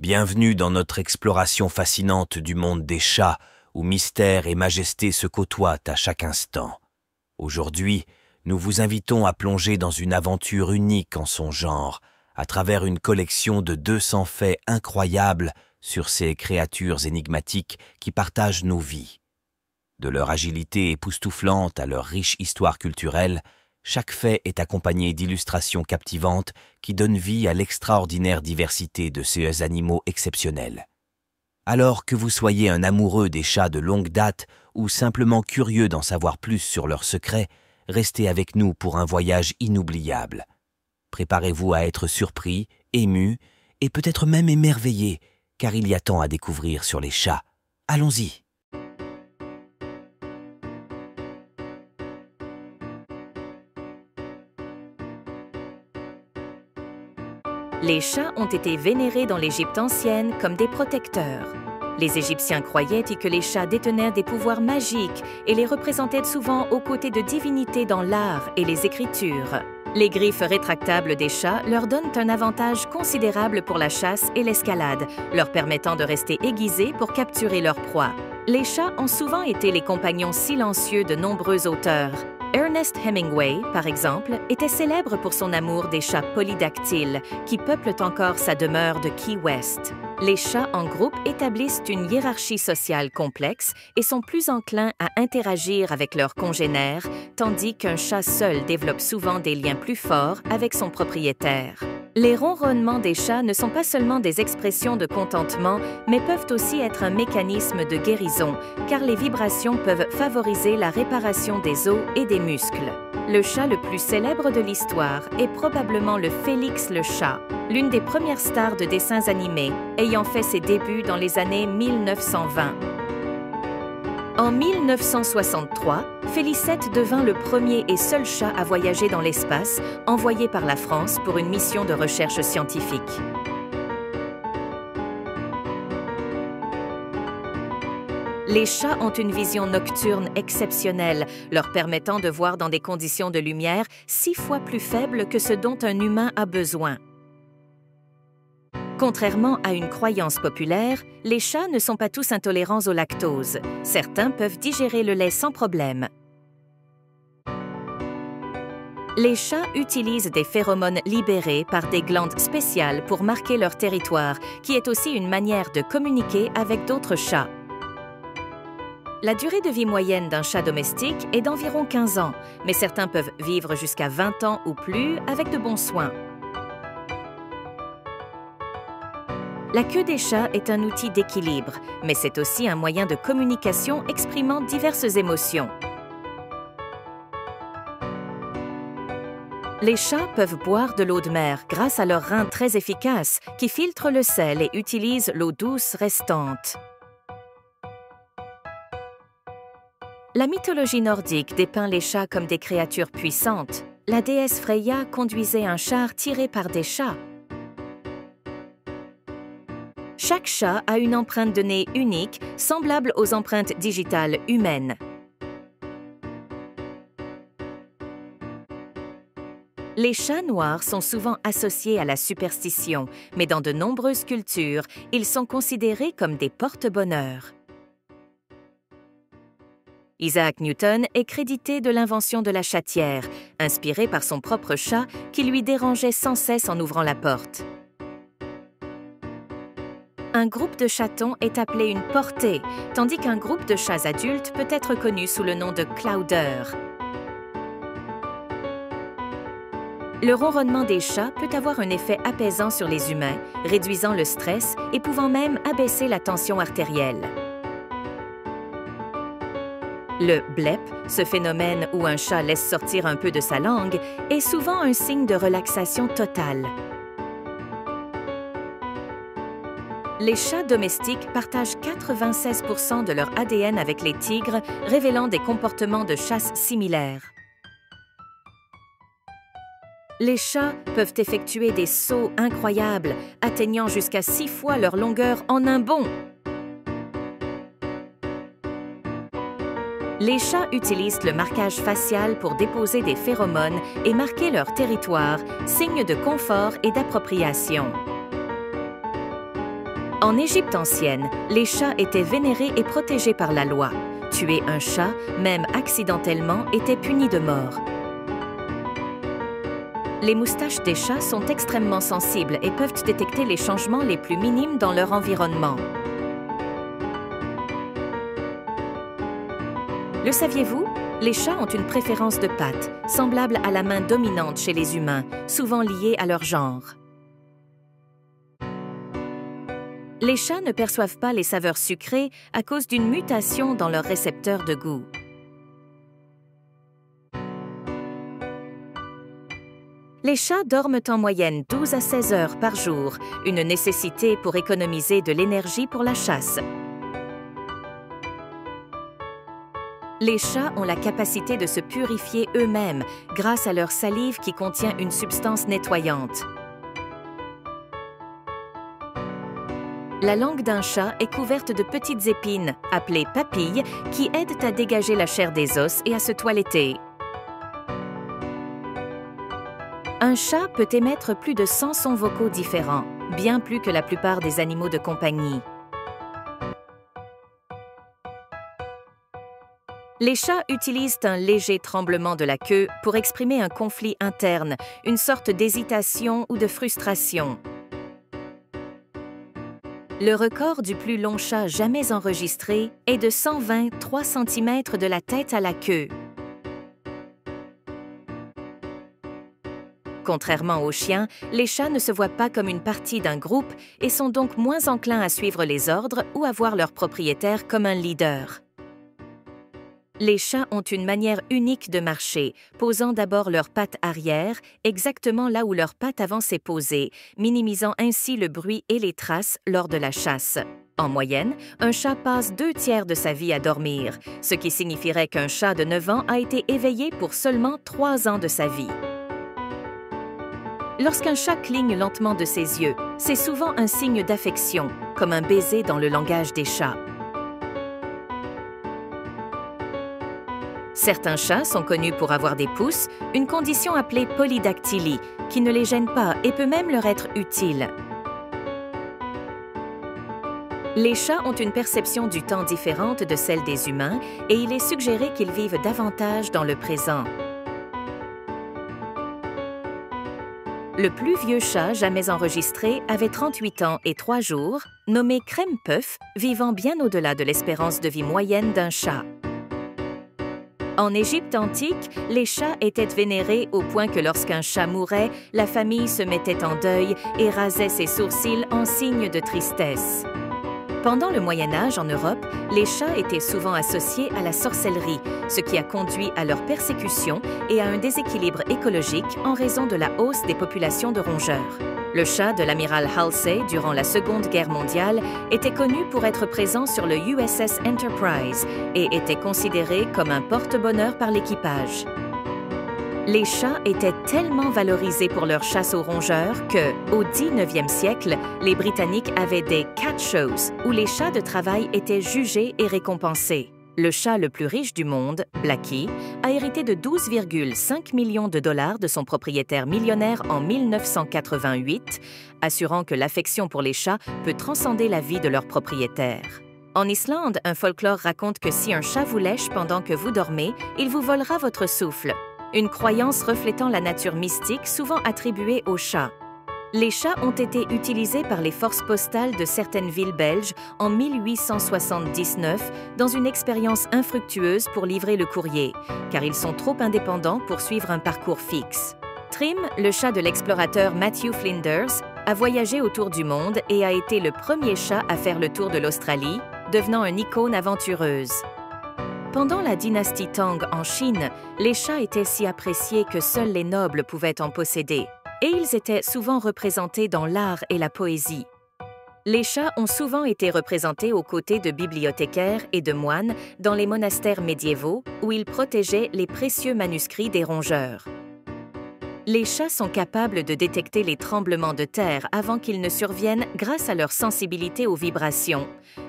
Bienvenue dans notre exploration fascinante du monde des chats, où mystère et majesté se côtoient à chaque instant. Aujourd'hui, nous vous invitons à plonger dans une aventure unique en son genre, à travers une collection de 200 faits incroyables sur ces créatures énigmatiques qui partagent nos vies. De leur agilité époustouflante à leur riche histoire culturelle, chaque fait est accompagné d'illustrations captivantes qui donnent vie à l'extraordinaire diversité de ces animaux exceptionnels. Alors que vous soyez un amoureux des chats de longue date ou simplement curieux d'en savoir plus sur leurs secrets, restez avec nous pour un voyage inoubliable. Préparez-vous à être surpris, ému et peut-être même émerveillé, car il y a tant à découvrir sur les chats. Allons-y! Les chats ont été vénérés dans l'Égypte ancienne comme des protecteurs. Les Égyptiens croyaient que les chats détenaient des pouvoirs magiques et les représentaient souvent aux côtés de divinités dans l'art et les écritures. Les griffes rétractables des chats leur donnent un avantage considérable pour la chasse et l'escalade, leur permettant de rester aiguisés pour capturer leur proie. Les chats ont souvent été les compagnons silencieux de nombreux auteurs. Ernest Hemingway, par exemple, était célèbre pour son amour des chats polydactyles qui peuplent encore sa demeure de Key West. Les chats en groupe établissent une hiérarchie sociale complexe et sont plus enclins à interagir avec leurs congénères, tandis qu'un chat seul développe souvent des liens plus forts avec son propriétaire. Les ronronnements des chats ne sont pas seulement des expressions de contentement, mais peuvent aussi être un mécanisme de guérison, car les vibrations peuvent favoriser la réparation des os et des muscles. Le chat le plus célèbre de l'histoire est probablement le Félix le chat, l'une des premières stars de dessins animés, ayant fait ses débuts dans les années 1920. En 1963, Félicette devint le premier et seul chat à voyager dans l'espace, envoyé par la France pour une mission de recherche scientifique. Les chats ont une vision nocturne exceptionnelle, leur permettant de voir dans des conditions de lumière 6 fois plus faibles que ce dont un humain a besoin. Contrairement à une croyance populaire, les chats ne sont pas tous intolérants au lactose. Certains peuvent digérer le lait sans problème. Les chats utilisent des phéromones libérés par des glandes spéciales pour marquer leur territoire, qui est aussi une manière de communiquer avec d'autres chats. La durée de vie moyenne d'un chat domestique est d'environ 15 ans, mais certains peuvent vivre jusqu'à 20 ans ou plus avec de bons soins. La queue des chats est un outil d'équilibre, mais c'est aussi un moyen de communication exprimant diverses émotions. Les chats peuvent boire de l'eau de mer grâce à leurs reins très efficaces qui filtrent le sel et utilisent l'eau douce restante. La mythologie nordique dépeint les chats comme des créatures puissantes. La déesse Freya conduisait un char tiré par des chats. Chaque chat a une empreinte de nez unique, semblable aux empreintes digitales humaines. Les chats noirs sont souvent associés à la superstition, mais dans de nombreuses cultures, ils sont considérés comme des porte-bonheur. Isaac Newton est crédité de l'invention de la chatière, inspirée par son propre chat qui lui dérangeait sans cesse en ouvrant la porte. Un groupe de chatons est appelé une portée, tandis qu'un groupe de chats adultes peut être connu sous le nom de clowder. Le ronronnement des chats peut avoir un effet apaisant sur les humains, réduisant le stress et pouvant même abaisser la tension artérielle. Le blep, ce phénomène où un chat laisse sortir un peu de sa langue, est souvent un signe de relaxation totale. Les chats domestiques partagent 96% de leur ADN avec les tigres, révélant des comportements de chasse similaires. Les chats peuvent effectuer des sauts incroyables, atteignant jusqu'à 6 fois leur longueur en un bond. Les chats utilisent le marquage facial pour déposer des phéromones et marquer leur territoire, signe de confort et d'appropriation. En Égypte ancienne, les chats étaient vénérés et protégés par la loi. Tuer un chat, même accidentellement, était puni de mort. Les moustaches des chats sont extrêmement sensibles et peuvent détecter les changements les plus minimes dans leur environnement. Le saviez-vous? Les chats ont une préférence de pattes, semblable à la main dominante chez les humains, souvent liée à leur genre. Les chats ne perçoivent pas les saveurs sucrées à cause d'une mutation dans leur récepteur de goût. Les chats dorment en moyenne 12 à 16 heures par jour, une nécessité pour économiser de l'énergie pour la chasse. Les chats ont la capacité de se purifier eux-mêmes grâce à leur salive qui contient une substance nettoyante. La langue d'un chat est couverte de petites épines, appelées papilles, qui aident à dégager la chair des os et à se toiletter. Un chat peut émettre plus de 100 sons vocaux différents, bien plus que la plupart des animaux de compagnie. Les chats utilisent un léger tremblement de la queue pour exprimer un conflit interne, une sorte d'hésitation ou de frustration. Le record du plus long chat jamais enregistré est de 123 cm de la tête à la queue. Contrairement aux chiens, les chats ne se voient pas comme une partie d'un groupe et sont donc moins enclins à suivre les ordres ou à voir leur propriétaire comme un leader. Les chats ont une manière unique de marcher, posant d'abord leurs pattes arrière, exactement là où leurs pattes avant s'est posée, minimisant ainsi le bruit et les traces lors de la chasse. En moyenne, un chat passe 2/3 de sa vie à dormir, ce qui signifierait qu'un chat de 9 ans a été éveillé pour seulement 3 ans de sa vie. Lorsqu'un chat cligne lentement de ses yeux, c'est souvent un signe d'affection, comme un baiser dans le langage des chats. Certains chats sont connus pour avoir des pouces, une condition appelée polydactylie, qui ne les gêne pas et peut même leur être utile. Les chats ont une perception du temps différente de celle des humains et il est suggéré qu'ils vivent davantage dans le présent. Le plus vieux chat jamais enregistré avait 38 ans et 3 jours, nommé Crème Puff, vivant bien au-delà de l'espérance de vie moyenne d'un chat. En Égypte antique, les chats étaient vénérés au point que lorsqu'un chat mourait, la famille se mettait en deuil et rasait ses sourcils en signe de tristesse. Pendant le Moyen Âge en Europe, les chats étaient souvent associés à la sorcellerie, ce qui a conduit à leur persécution et à un déséquilibre écologique en raison de la hausse des populations de rongeurs. Le chat de l'amiral Halsey durant la Seconde Guerre mondiale était connu pour être présent sur le USS Enterprise et était considéré comme un porte-bonheur par l'équipage. Les chats étaient tellement valorisés pour leur chasse aux rongeurs que, au 19e siècle, les Britanniques avaient des cat shows où les chats de travail étaient jugés et récompensés. Le chat le plus riche du monde, Blackie, a hérité de 12,5 millions de dollars de son propriétaire millionnaire en 1988, assurant que l'affection pour les chats peut transcender la vie de leur propriétaire. En Islande, un folklore raconte que si un chat vous lèche pendant que vous dormez, il vous volera votre souffle. Une croyance reflétant la nature mystique souvent attribuée aux chats. Les chats ont été utilisés par les forces postales de certaines villes belges en 1879 dans une expérience infructueuse pour livrer le courrier, car ils sont trop indépendants pour suivre un parcours fixe. Trim, le chat de l'explorateur Matthew Flinders, a voyagé autour du monde et a été le premier chat à faire le tour de l'Australie, devenant une icône aventureuse. Pendant la dynastie Tang en Chine, les chats étaient si appréciés que seuls les nobles pouvaient en posséder, et ils étaient souvent représentés dans l'art et la poésie. Les chats ont souvent été représentés aux côtés de bibliothécaires et de moines dans les monastères médiévaux où ils protégeaient les précieux manuscrits des rongeurs. Les chats sont capables de détecter les tremblements de terre avant qu'ils ne surviennent grâce à leur sensibilité aux vibrations,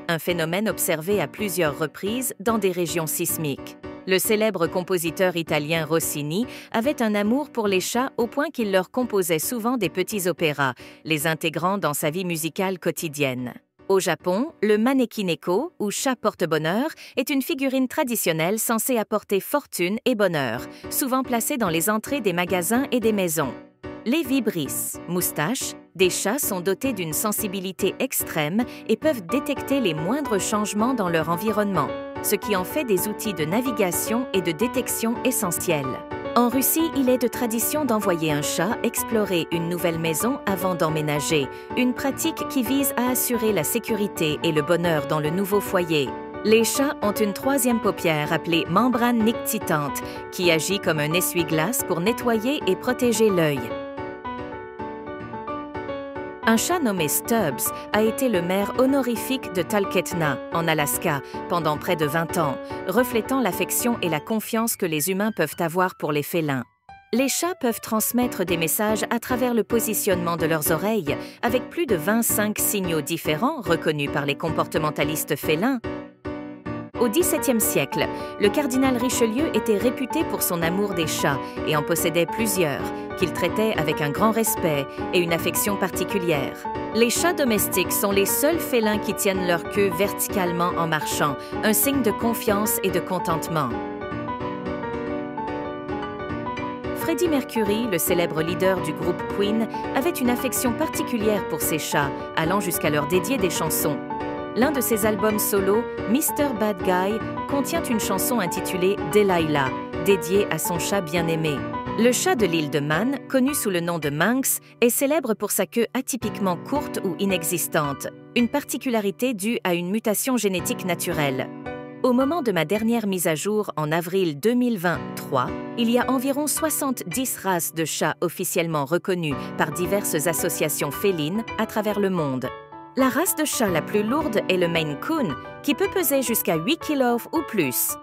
un phénomène observé à plusieurs reprises dans des régions sismiques. Le célèbre compositeur italien Rossini avait un amour pour les chats au point qu'il leur composait souvent des petits opéras, les intégrant dans sa vie musicale quotidienne. Au Japon, le manekineko, ou chat porte-bonheur, est une figurine traditionnelle censée apporter fortune et bonheur, souvent placée dans les entrées des magasins et des maisons. Les vibrisses, moustaches, des chats sont dotés d'une sensibilité extrême et peuvent détecter les moindres changements dans leur environnement, ce qui en fait des outils de navigation et de détection essentiels. En Russie, il est de tradition d'envoyer un chat explorer une nouvelle maison avant d'emménager, une pratique qui vise à assurer la sécurité et le bonheur dans le nouveau foyer. Les chats ont une troisième paupière appelée membrane nictitante, qui agit comme un essuie-glace pour nettoyer et protéger l'œil. Un chat nommé Stubbs a été le maire honorifique de Talkeetna, en Alaska, pendant près de 20 ans, reflétant l'affection et la confiance que les humains peuvent avoir pour les félins. Les chats peuvent transmettre des messages à travers le positionnement de leurs oreilles, avec plus de 25 signaux différents reconnus par les comportementalistes félins. Au XVIIe siècle, le cardinal Richelieu était réputé pour son amour des chats et en possédait plusieurs, qu'il traitait avec un grand respect et une affection particulière. Les chats domestiques sont les seuls félins qui tiennent leur queue verticalement en marchant, un signe de confiance et de contentement. Freddie Mercury, le célèbre leader du groupe Queen, avait une affection particulière pour ses chats, allant jusqu'à leur dédier des chansons. L'un de ses albums solo, Mr. Bad Guy, contient une chanson intitulée Delilah, dédiée à son chat bien-aimé. Le chat de l'île de Man, connu sous le nom de Manx, est célèbre pour sa queue atypiquement courte ou inexistante, une particularité due à une mutation génétique naturelle. Au moment de ma dernière mise à jour en avril 2023, il y a environ 70 races de chats officiellement reconnues par diverses associations félines à travers le monde. La race de chat la plus lourde est le Maine Coon, qui peut peser jusqu'à 8 kg ou plus.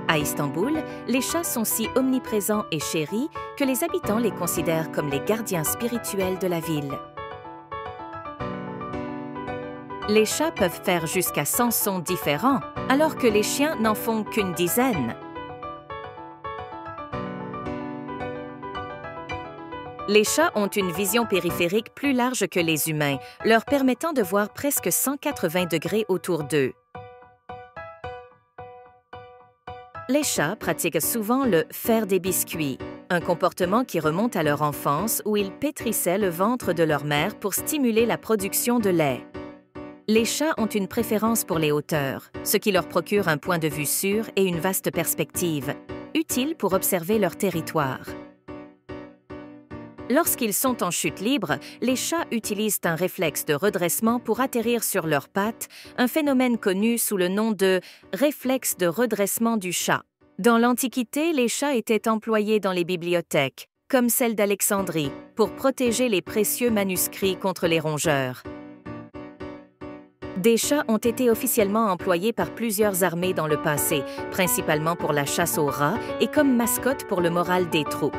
À Istanbul, les chats sont si omniprésents et chéris que les habitants les considèrent comme les gardiens spirituels de la ville. Les chats peuvent faire jusqu'à 100 sons différents, alors que les chiens n'en font qu'une dizaine. Les chats ont une vision périphérique plus large que les humains, leur permettant de voir presque 180 degrés autour d'eux. Les chats pratiquent souvent le « faire des biscuits », un comportement qui remonte à leur enfance où ils pétrissaient le ventre de leur mère pour stimuler la production de lait. Les chats ont une préférence pour les hauteurs, ce qui leur procure un point de vue sûr et une vaste perspective, utile pour observer leur territoire. Lorsqu'ils sont en chute libre, les chats utilisent un réflexe de redressement pour atterrir sur leurs pattes, un phénomène connu sous le nom de « réflexe de redressement du chat ». Dans l'Antiquité, les chats étaient employés dans les bibliothèques, comme celle d'Alexandrie, pour protéger les précieux manuscrits contre les rongeurs. Des chats ont été officiellement employés par plusieurs armées dans le passé, principalement pour la chasse aux rats et comme mascotte pour le moral des troupes.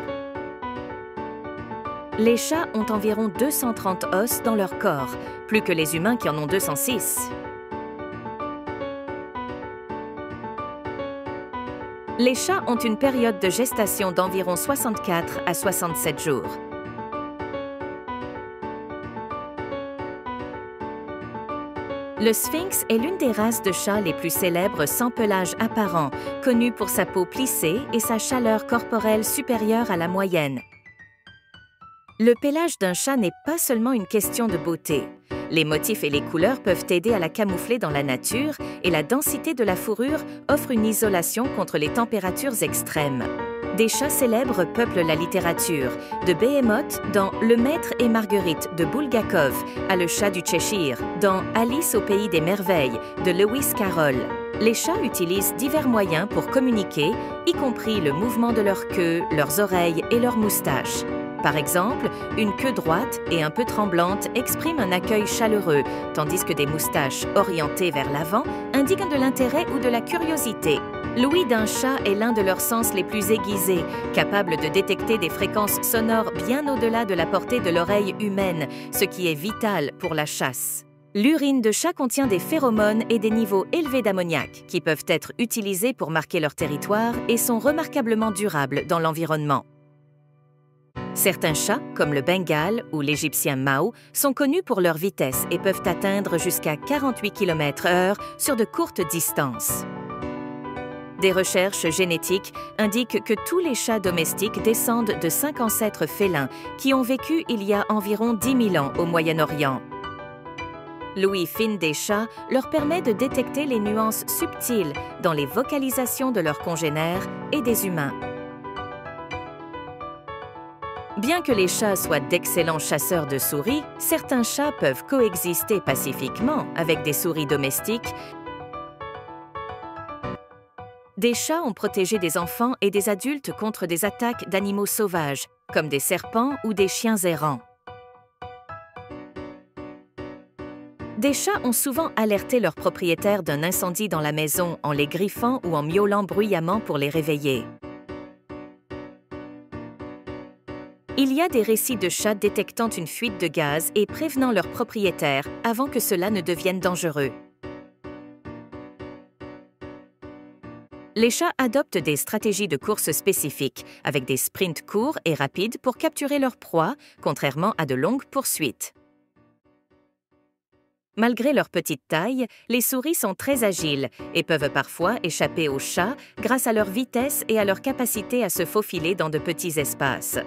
Les chats ont environ 230 os dans leur corps, plus que les humains qui en ont 206. Les chats ont une période de gestation d'environ 64 à 67 jours. Le sphinx est l'une des races de chats les plus célèbres sans pelage apparent, connue pour sa peau plissée et sa chaleur corporelle supérieure à la moyenne. Le pelage d'un chat n'est pas seulement une question de beauté. Les motifs et les couleurs peuvent aider à la camoufler dans la nature et la densité de la fourrure offre une isolation contre les températures extrêmes. Des chats célèbres peuplent la littérature, de Behemoth dans Le Maître et Marguerite de Bulgakov à Le Chat du Cheshire, dans Alice au pays des merveilles de Lewis Carroll. Les chats utilisent divers moyens pour communiquer, y compris le mouvement de leur queue, leurs oreilles et leurs moustaches. Par exemple, une queue droite et un peu tremblante expriment un accueil chaleureux, tandis que des moustaches orientées vers l'avant indiquent de l'intérêt ou de la curiosité. L'ouïe d'un chat est l'un de leurs sens les plus aiguisés, capable de détecter des fréquences sonores bien au-delà de la portée de l'oreille humaine, ce qui est vital pour la chasse. L'urine de chat contient des phéromones et des niveaux élevés d'ammoniac qui peuvent être utilisés pour marquer leur territoire et sont remarquablement durables dans l'environnement. Certains chats, comme le Bengale ou l'Égyptien Mao, sont connus pour leur vitesse et peuvent atteindre jusqu'à 48 km/h sur de courtes distances. Des recherches génétiques indiquent que tous les chats domestiques descendent de 5 ancêtres félins qui ont vécu il y a environ 10 000 ans au Moyen-Orient. L'ouïe fine des chats leur permet de détecter les nuances subtiles dans les vocalisations de leurs congénères et des humains. Bien que les chats soient d'excellents chasseurs de souris, certains chats peuvent coexister pacifiquement avec des souris domestiques. Des chats ont protégé des enfants et des adultes contre des attaques d'animaux sauvages, comme des serpents ou des chiens errants. Des chats ont souvent alerté leurs propriétaires d'un incendie dans la maison en les griffant ou en miaulant bruyamment pour les réveiller. Il y a des récits de chats détectant une fuite de gaz et prévenant leurs propriétaires avant que cela ne devienne dangereux. Les chats adoptent des stratégies de course spécifiques, avec des sprints courts et rapides pour capturer leur proie, contrairement à de longues poursuites. Malgré leur petite taille, les souris sont très agiles et peuvent parfois échapper aux chats grâce à leur vitesse et à leur capacité à se faufiler dans de petits espaces.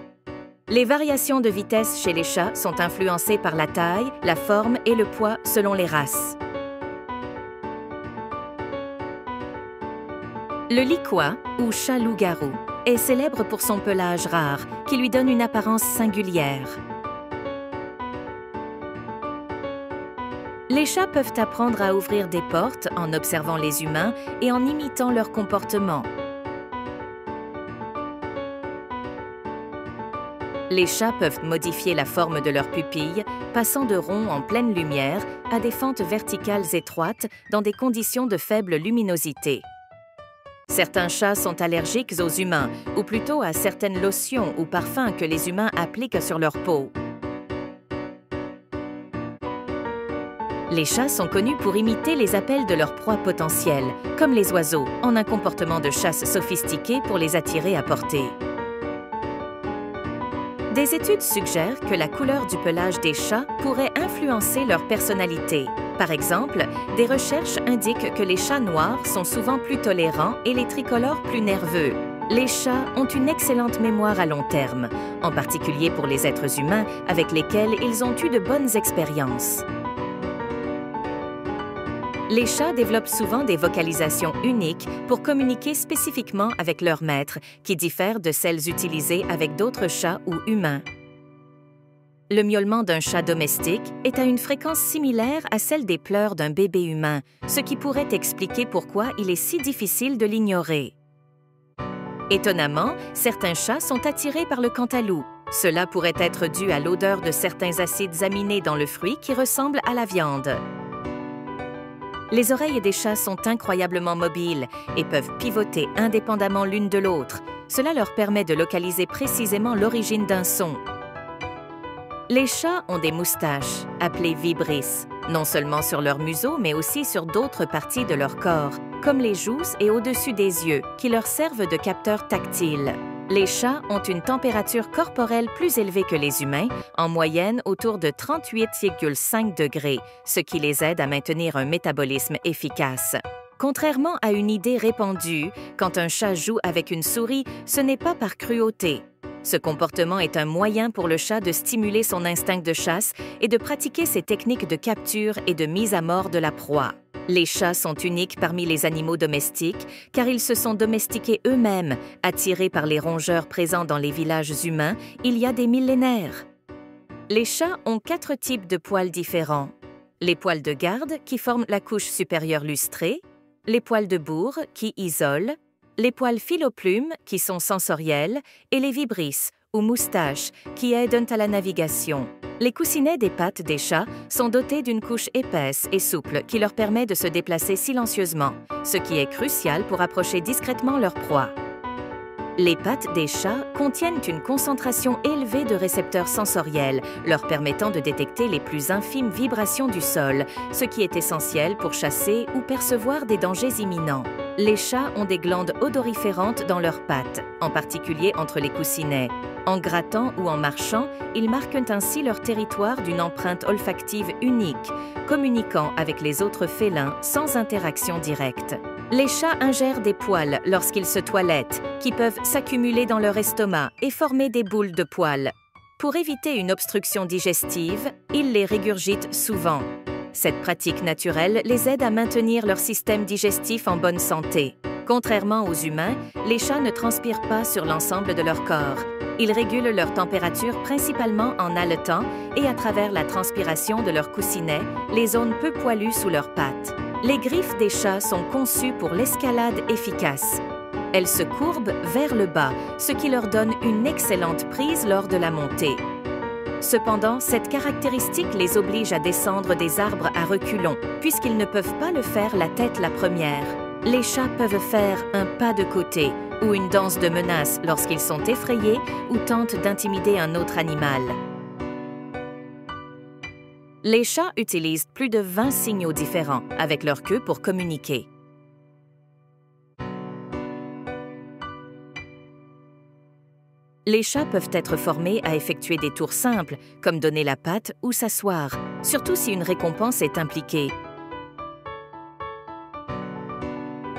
Les variations de vitesse chez les chats sont influencées par la taille, la forme et le poids selon les races. Le Lichois, ou chat loup-garou, est célèbre pour son pelage rare, qui lui donne une apparence singulière. Les chats peuvent apprendre à ouvrir des portes en observant les humains et en imitant leur comportement. Les chats peuvent modifier la forme de leurs pupilles, passant de ronds en pleine lumière à des fentes verticales étroites dans des conditions de faible luminosité. Certains chats sont allergiques aux humains, ou plutôt à certaines lotions ou parfums que les humains appliquent sur leur peau. Les chats sont connus pour imiter les appels de leurs proies potentielles, comme les oiseaux, en un comportement de chasse sophistiqué pour les attirer à portée. Des études suggèrent que la couleur du pelage des chats pourrait influencer leur personnalité. Par exemple, des recherches indiquent que les chats noirs sont souvent plus tolérants et les tricolores plus nerveux. Les chats ont une excellente mémoire à long terme, en particulier pour les êtres humains avec lesquels ils ont eu de bonnes expériences. Les chats développent souvent des vocalisations uniques pour communiquer spécifiquement avec leur maître, qui diffèrent de celles utilisées avec d'autres chats ou humains. Le miaulement d'un chat domestique est à une fréquence similaire à celle des pleurs d'un bébé humain, ce qui pourrait expliquer pourquoi il est si difficile de l'ignorer. Étonnamment, certains chats sont attirés par le cantaloup. Cela pourrait être dû à l'odeur de certains acides aminés dans le fruit qui ressemblent à la viande. Les oreilles des chats sont incroyablement mobiles et peuvent pivoter indépendamment l'une de l'autre. Cela leur permet de localiser précisément l'origine d'un son. Les chats ont des moustaches, appelées vibrisses, non seulement sur leur museau, mais aussi sur d'autres parties de leur corps, comme les joues et au-dessus des yeux, qui leur servent de capteurs tactiles. Les chats ont une température corporelle plus élevée que les humains, en moyenne autour de 38,5 degrés, ce qui les aide à maintenir un métabolisme efficace. Contrairement à une idée répandue, quand un chat joue avec une souris, ce n'est pas par cruauté. Ce comportement est un moyen pour le chat de stimuler son instinct de chasse et de pratiquer ses techniques de capture et de mise à mort de la proie. Les chats sont uniques parmi les animaux domestiques car ils se sont domestiqués eux-mêmes, attirés par les rongeurs présents dans les villages humains il y a des millénaires. Les chats ont 4 types de poils différents. Les poils de garde qui forment la couche supérieure lustrée, les poils de bourre qui isolent, les poils filoplumes qui sont sensoriels et les vibrisses ou moustaches qui aident à la navigation. Les coussinets des pattes des chats sont dotés d'une couche épaisse et souple qui leur permet de se déplacer silencieusement, ce qui est crucial pour approcher discrètement leur proie. Les pattes des chats contiennent une concentration élevée de récepteurs sensoriels, leur permettant de détecter les plus infimes vibrations du sol, ce qui est essentiel pour chasser ou percevoir des dangers imminents. Les chats ont des glandes odoriférantes dans leurs pattes, en particulier entre les coussinets. En grattant ou en marchant, ils marquent ainsi leur territoire d'une empreinte olfactive unique, communiquant avec les autres félins sans interaction directe. Les chats ingèrent des poils lorsqu'ils se toilettent, qui peuvent s'accumuler dans leur estomac et former des boules de poils. Pour éviter une obstruction digestive, ils les régurgitent souvent. Cette pratique naturelle les aide à maintenir leur système digestif en bonne santé. Contrairement aux humains, les chats ne transpirent pas sur l'ensemble de leur corps. Ils régulent leur température principalement en haletant et à travers la transpiration de leurs coussinets, les zones peu poilues sous leurs pattes. Les griffes des chats sont conçues pour l'escalade efficace. Elles se courbent vers le bas, ce qui leur donne une excellente prise lors de la montée. Cependant, cette caractéristique les oblige à descendre des arbres à reculons, puisqu'ils ne peuvent pas le faire la tête la première. Les chats peuvent faire un pas de côté ou une danse de menace lorsqu'ils sont effrayés ou tentent d'intimider un autre animal. Les chats utilisent plus de 20 signaux différents avec leur queue pour communiquer. Les chats peuvent être formés à effectuer des tours simples, comme donner la patte ou s'asseoir, surtout si une récompense est impliquée.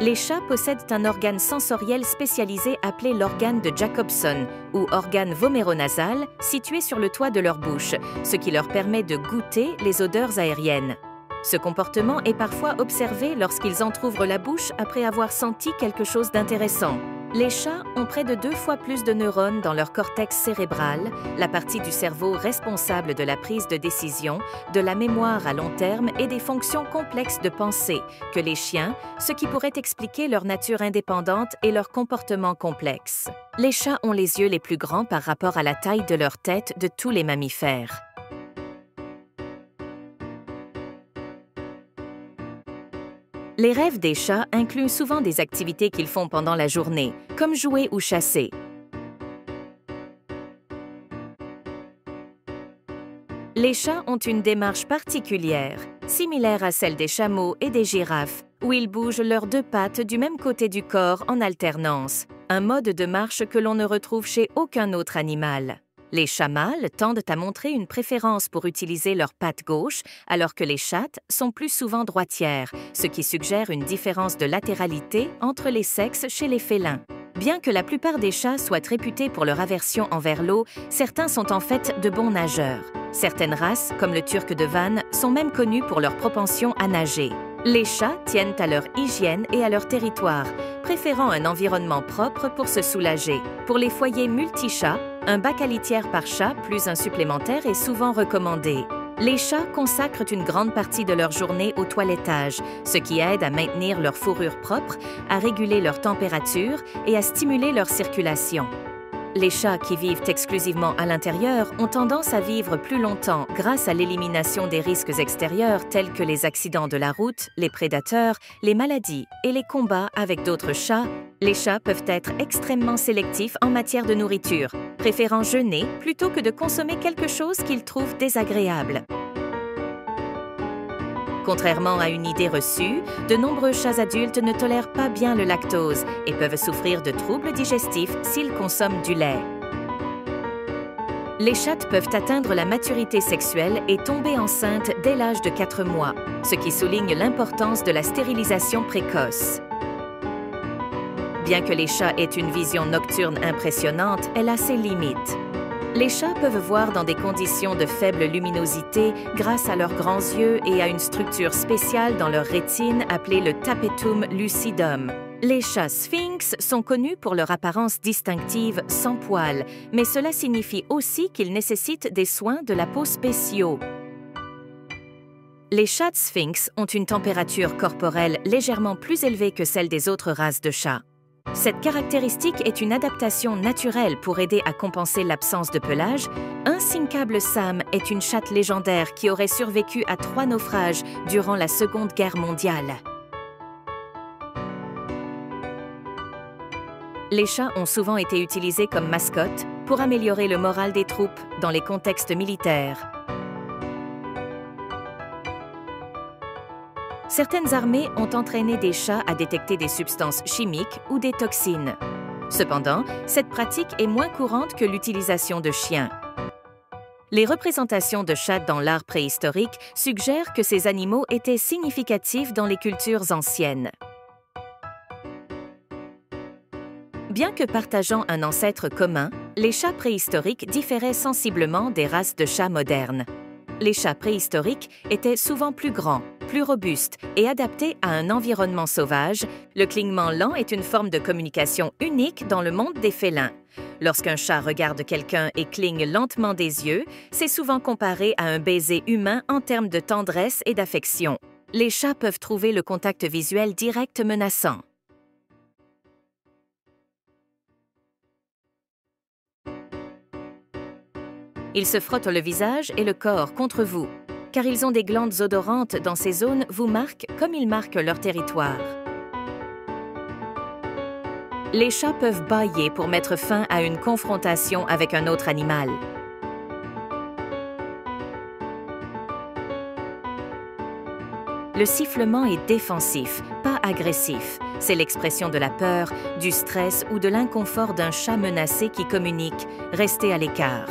Les chats possèdent un organe sensoriel spécialisé appelé l'organe de Jacobson, ou organe voméronasal, situé sur le toit de leur bouche, ce qui leur permet de goûter les odeurs aériennes. Ce comportement est parfois observé lorsqu'ils entr'ouvrent la bouche après avoir senti quelque chose d'intéressant. Les chats ont près de 2 fois plus de neurones dans leur cortex cérébral, la partie du cerveau responsable de la prise de décision, de la mémoire à long terme et des fonctions complexes de pensée, que les chiens, ce qui pourrait expliquer leur nature indépendante et leur comportement complexe. Les chats ont les yeux les plus grands par rapport à la taille de leur tête de tous les mammifères. Les rêves des chats incluent souvent des activités qu'ils font pendant la journée, comme jouer ou chasser. Les chats ont une démarche particulière, similaire à celle des chameaux et des girafes, où ils bougent leurs 2 pattes du même côté du corps en alternance, un mode de marche que l'on ne retrouve chez aucun autre animal. Les chats mâles tendent à montrer une préférence pour utiliser leur patte gauche, alors que les chattes sont plus souvent droitières, ce qui suggère une différence de latéralité entre les sexes chez les félins. Bien que la plupart des chats soient réputés pour leur aversion envers l'eau, certains sont en fait de bons nageurs. Certaines races, comme le turc de Vannes, sont même connues pour leur propension à nager. Les chats tiennent à leur hygiène et à leur territoire, préférant un environnement propre pour se soulager. Pour les foyers multi-chats, un bac à litière par chat plus un supplémentaire est souvent recommandé. Les chats consacrent une grande partie de leur journée au toilettage, ce qui aide à maintenir leur fourrure propre, à réguler leur température et à stimuler leur circulation. Les chats qui vivent exclusivement à l'intérieur ont tendance à vivre plus longtemps grâce à l'élimination des risques extérieurs tels que les accidents de la route, les prédateurs, les maladies et les combats avec d'autres chats. Les chats peuvent être extrêmement sélectifs en matière de nourriture, préférant jeûner plutôt que de consommer quelque chose qu'ils trouvent désagréable. Contrairement à une idée reçue, de nombreux chats adultes ne tolèrent pas bien le lactose et peuvent souffrir de troubles digestifs s'ils consomment du lait. Les chattes peuvent atteindre la maturité sexuelle et tomber enceintes dès l'âge de 4 mois, ce qui souligne l'importance de la stérilisation précoce. Bien que les chats aient une vision nocturne impressionnante, elle a ses limites. Les chats peuvent voir dans des conditions de faible luminosité grâce à leurs grands yeux et à une structure spéciale dans leur rétine appelée le tapetum lucidum. Les chats sphinx sont connus pour leur apparence distinctive sans poils, mais cela signifie aussi qu'ils nécessitent des soins de la peau spéciaux. Les chats sphinx ont une température corporelle légèrement plus élevée que celle des autres races de chats. Cette caractéristique est une adaptation naturelle pour aider à compenser l'absence de pelage. Unsinkable Sam est une chatte légendaire qui aurait survécu à 3 naufrages durant la Seconde Guerre mondiale. Les chats ont souvent été utilisés comme mascottes pour améliorer le moral des troupes dans les contextes militaires. Certaines armées ont entraîné des chats à détecter des substances chimiques ou des toxines. Cependant, cette pratique est moins courante que l'utilisation de chiens. Les représentations de chats dans l'art préhistorique suggèrent que ces animaux étaient significatifs dans les cultures anciennes. Bien que partageant un ancêtre commun, les chats préhistoriques différaient sensiblement des races de chats modernes. Les chats préhistoriques étaient souvent plus grands, plus robustes et adaptés à un environnement sauvage. Le clignement lent est une forme de communication unique dans le monde des félins. Lorsqu'un chat regarde quelqu'un et cligne lentement des yeux, c'est souvent comparé à un baiser humain en termes de tendresse et d'affection. Les chats peuvent trouver le contact visuel direct menaçant. Ils se frottent le visage et le corps contre vous, car ils ont des glandes odorantes dans ces zones vous marquent comme ils marquent leur territoire. Les chats peuvent bâiller pour mettre fin à une confrontation avec un autre animal. Le sifflement est défensif, pas agressif. C'est l'expression de la peur, du stress ou de l'inconfort d'un chat menacé qui communique « Restez à l'écart ».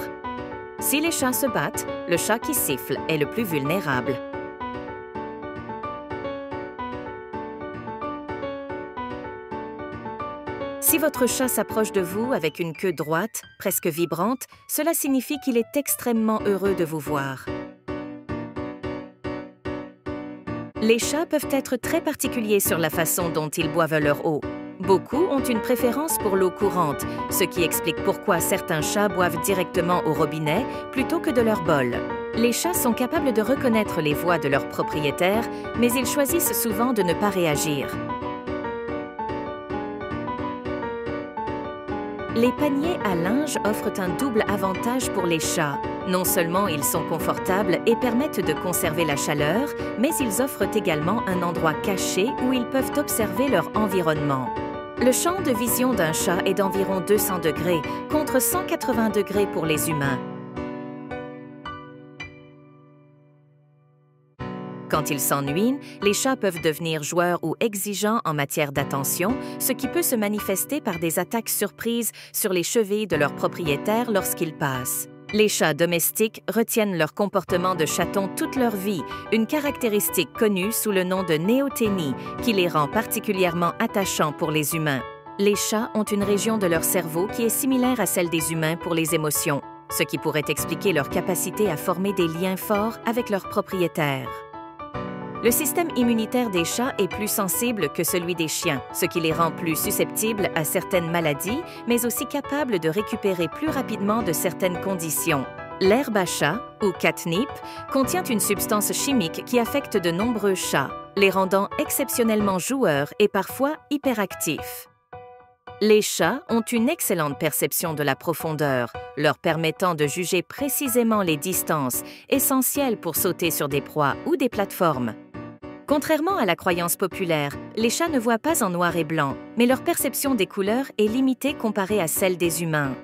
Si les chats se battent, le chat qui siffle est le plus vulnérable. Si votre chat s'approche de vous avec une queue droite, presque vibrante, cela signifie qu'il est extrêmement heureux de vous voir. Les chats peuvent être très particuliers sur la façon dont ils boivent leur eau. Beaucoup ont une préférence pour l'eau courante, ce qui explique pourquoi certains chats boivent directement au robinet plutôt que de leur bol. Les chats sont capables de reconnaître les voix de leurs propriétaires, mais ils choisissent souvent de ne pas réagir. Les paniers à linge offrent un double avantage pour les chats. Non seulement ils sont confortables et permettent de conserver la chaleur, mais ils offrent également un endroit caché où ils peuvent observer leur environnement. Le champ de vision d'un chat est d'environ 200 degrés, contre 180 degrés pour les humains. Quand ils s'ennuient, les chats peuvent devenir joueurs ou exigeants en matière d'attention, ce qui peut se manifester par des attaques surprises sur les chevilles de leurs propriétaires lorsqu'ils passent. Les chats domestiques retiennent leur comportement de chaton toute leur vie, une caractéristique connue sous le nom de néothénie, qui les rend particulièrement attachants pour les humains. Les chats ont une région de leur cerveau qui est similaire à celle des humains pour les émotions, ce qui pourrait expliquer leur capacité à former des liens forts avec leurs propriétaires. Le système immunitaire des chats est plus sensible que celui des chiens, ce qui les rend plus susceptibles à certaines maladies, mais aussi capables de récupérer plus rapidement de certaines conditions. L'herbe à chat, ou catnip, contient une substance chimique qui affecte de nombreux chats, les rendant exceptionnellement joueurs et parfois hyperactifs. Les chats ont une excellente perception de la profondeur, leur permettant de juger précisément les distances, essentielles pour sauter sur des proies ou des plateformes. Contrairement à la croyance populaire, les chats ne voient pas en noir et blanc, mais leur perception des couleurs est limitée comparée à celle des humains.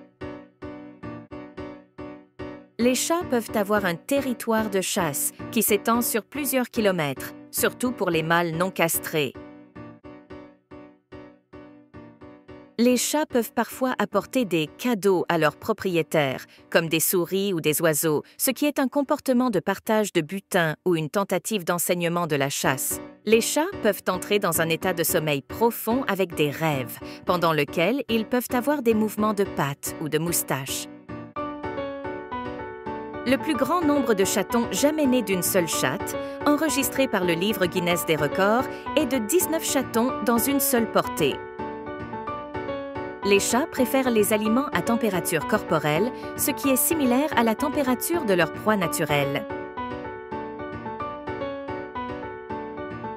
Les chats peuvent avoir un territoire de chasse qui s'étend sur plusieurs kilomètres, surtout pour les mâles non castrés. Les chats peuvent parfois apporter des cadeaux à leurs propriétaires, comme des souris ou des oiseaux, ce qui est un comportement de partage de butin ou une tentative d'enseignement de la chasse. Les chats peuvent entrer dans un état de sommeil profond avec des rêves, pendant lequel ils peuvent avoir des mouvements de pattes ou de moustaches. Le plus grand nombre de chatons jamais nés d'une seule chatte, enregistré par le livre Guinness des records, est de 19 chatons dans une seule portée. Les chats préfèrent les aliments à température corporelle, ce qui est similaire à la température de leur proie naturelle.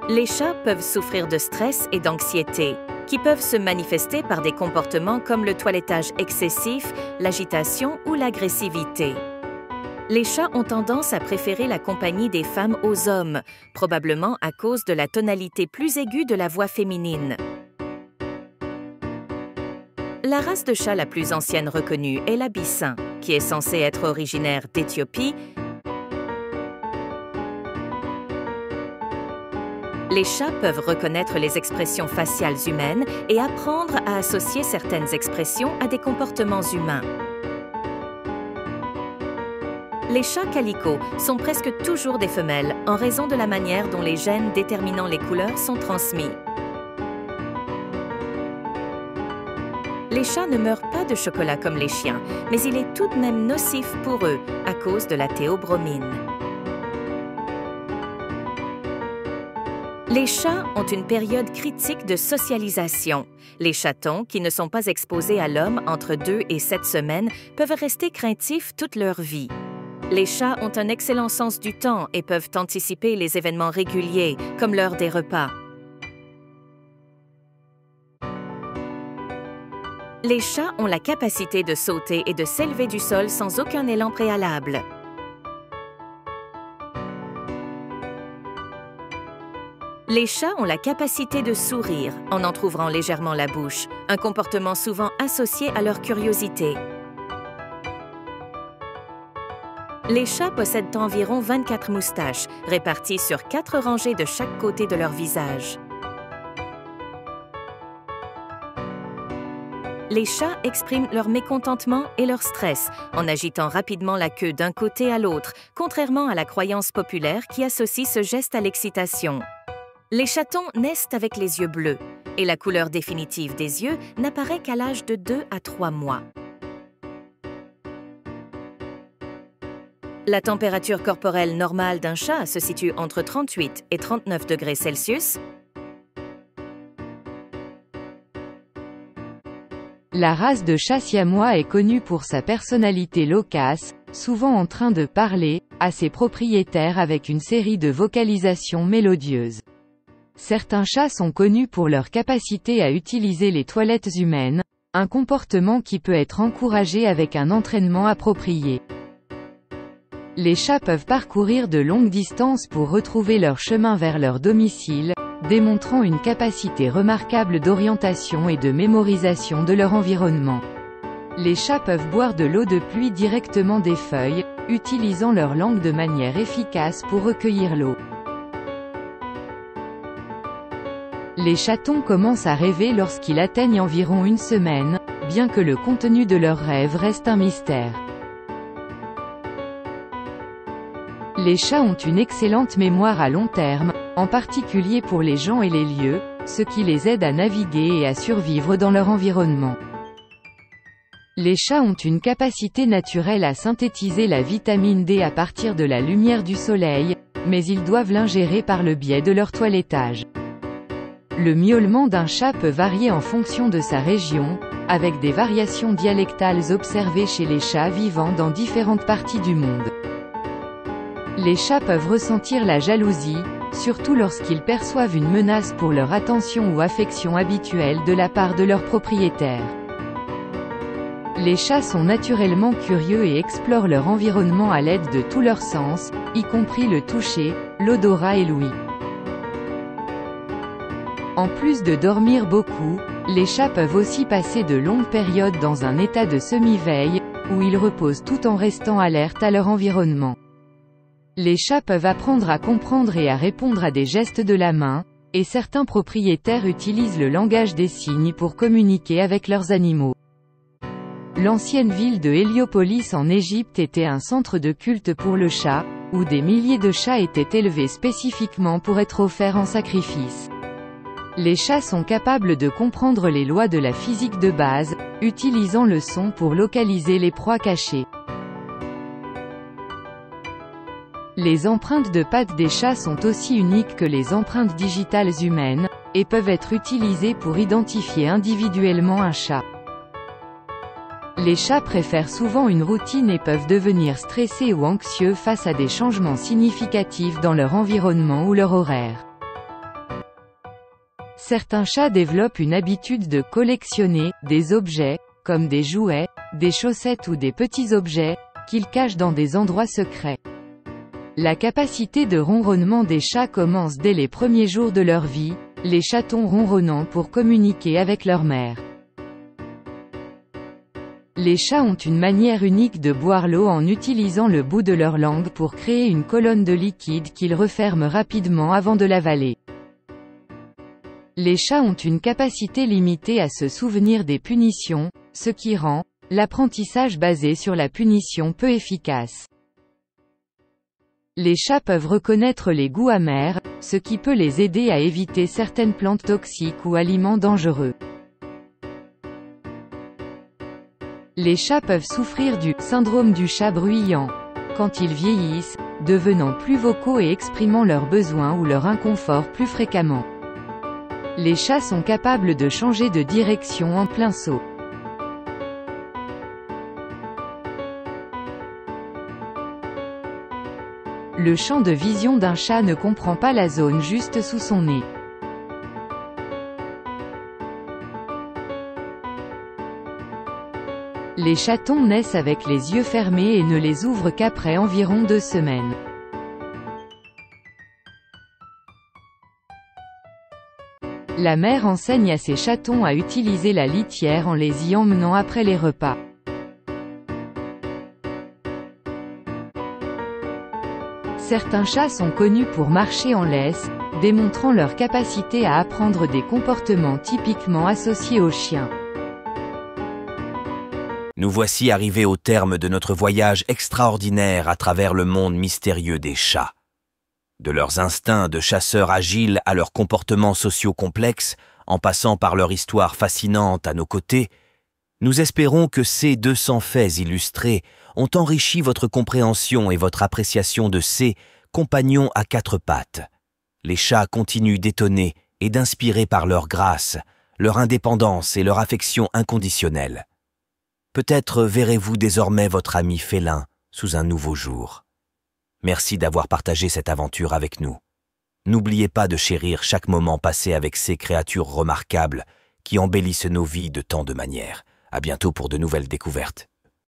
Les chats peuvent souffrir de stress et d'anxiété, qui peuvent se manifester par des comportements comme le toilettage excessif, l'agitation ou l'agressivité. Les chats ont tendance à préférer la compagnie des femmes aux hommes, probablement à cause de la tonalité plus aiguë de la voix féminine. La race de chat la plus ancienne reconnue est l'abyssin, qui est censé être originaire d'Éthiopie. Les chats peuvent reconnaître les expressions faciales humaines et apprendre à associer certaines expressions à des comportements humains. Les chats calico sont presque toujours des femelles en raison de la manière dont les gènes déterminant les couleurs sont transmis. Les chats ne meurent pas de chocolat comme les chiens, mais il est tout de même nocif pour eux à cause de la théobromine. Les chats ont une période critique de socialisation. Les chatons, qui ne sont pas exposés à l'homme entre 2 et 7 semaines, peuvent rester craintifs toute leur vie. Les chats ont un excellent sens du temps et peuvent anticiper les événements réguliers, comme l'heure des repas. Les chats ont la capacité de sauter et de s'élever du sol sans aucun élan préalable. Les chats ont la capacité de sourire en entr'ouvrant légèrement la bouche, un comportement souvent associé à leur curiosité. Les chats possèdent environ 24 moustaches, réparties sur 4 rangées de chaque côté de leur visage. Les chats expriment leur mécontentement et leur stress en agitant rapidement la queue d'un côté à l'autre, contrairement à la croyance populaire qui associe ce geste à l'excitation. Les chatons naissent avec les yeux bleus et la couleur définitive des yeux n'apparaît qu'à l'âge de 2 à 3 mois. La température corporelle normale d'un chat se situe entre 38 et 39 degrés Celsius. La race de chat siamois est connue pour sa personnalité loquace, souvent en train de parler, à ses propriétaires avec une série de vocalisations mélodieuses. Certains chats sont connus pour leur capacité à utiliser les toilettes humaines, un comportement qui peut être encouragé avec un entraînement approprié. Les chats peuvent parcourir de longues distances pour retrouver leur chemin vers leur domicile, démontrant une capacité remarquable d'orientation et de mémorisation de leur environnement. Les chats peuvent boire de l'eau de pluie directement des feuilles, utilisant leur langue de manière efficace pour recueillir l'eau. Les chatons commencent à rêver lorsqu'ils atteignent environ 1 semaine, bien que le contenu de leurs rêves reste un mystère. Les chats ont une excellente mémoire à long terme, en particulier pour les gens et les lieux, ce qui les aide à naviguer et à survivre dans leur environnement. Les chats ont une capacité naturelle à synthétiser la vitamine D à partir de la lumière du soleil, mais ils doivent l'ingérer par le biais de leur toilettage. Le miaulement d'un chat peut varier en fonction de sa région, avec des variations dialectales observées chez les chats vivant dans différentes parties du monde. Les chats peuvent ressentir la jalousie, surtout lorsqu'ils perçoivent une menace pour leur attention ou affection habituelle de la part de leur propriétaire. Les chats sont naturellement curieux et explorent leur environnement à l'aide de tous leurs sens, y compris le toucher, l'odorat et l'ouïe. En plus de dormir beaucoup, les chats peuvent aussi passer de longues périodes dans un état de semi-veille, où ils reposent tout en restant alertes à leur environnement. Les chats peuvent apprendre à comprendre et à répondre à des gestes de la main, et certains propriétaires utilisent le langage des signes pour communiquer avec leurs animaux. L'ancienne ville de Héliopolis en Égypte était un centre de culte pour le chat, où des milliers de chats étaient élevés spécifiquement pour être offerts en sacrifice. Les chats sont capables de comprendre les lois de la physique de base, utilisant le son pour localiser les proies cachées. Les empreintes de pattes des chats sont aussi uniques que les empreintes digitales humaines, et peuvent être utilisées pour identifier individuellement un chat. Les chats préfèrent souvent une routine et peuvent devenir stressés ou anxieux face à des changements significatifs dans leur environnement ou leur horaire. Certains chats développent une habitude de collectionner des objets, comme des jouets, des chaussettes ou des petits objets, qu'ils cachent dans des endroits secrets. La capacité de ronronnement des chats commence dès les premiers jours de leur vie, les chatons ronronnant pour communiquer avec leur mère. Les chats ont une manière unique de boire l'eau en utilisant le bout de leur langue pour créer une colonne de liquide qu'ils referment rapidement avant de l'avaler. Les chats ont une capacité limitée à se souvenir des punitions, ce qui rend l'apprentissage basé sur la punition peu efficace. Les chats peuvent reconnaître les goûts amers, ce qui peut les aider à éviter certaines plantes toxiques ou aliments dangereux. Les chats peuvent souffrir du syndrome du chat bruyant quand ils vieillissent, devenant plus vocaux et exprimant leurs besoins ou leur inconfort plus fréquemment. Les chats sont capables de changer de direction en plein saut. Le champ de vision d'un chat ne comprend pas la zone juste sous son nez. Les chatons naissent avec les yeux fermés et ne les ouvrent qu'après environ 2 semaines. La mère enseigne à ses chatons à utiliser la litière en les y emmenant après les repas. Certains chats sont connus pour marcher en laisse, démontrant leur capacité à apprendre des comportements typiquement associés aux chiens. Nous voici arrivés au terme de notre voyage extraordinaire à travers le monde mystérieux des chats. De leurs instincts de chasseurs agiles à leurs comportements sociaux complexes, en passant par leur histoire fascinante à nos côtés, nous espérons que ces 200 faits illustrés ont enrichi votre compréhension et votre appréciation de ces compagnons à 4 pattes. Les chats continuent d'étonner et d'inspirer par leur grâce, leur indépendance et leur affection inconditionnelle. Peut-être verrez-vous désormais votre ami félin sous un nouveau jour. Merci d'avoir partagé cette aventure avec nous. N'oubliez pas de chérir chaque moment passé avec ces créatures remarquables qui embellissent nos vies de tant de manières. À bientôt pour de nouvelles découvertes.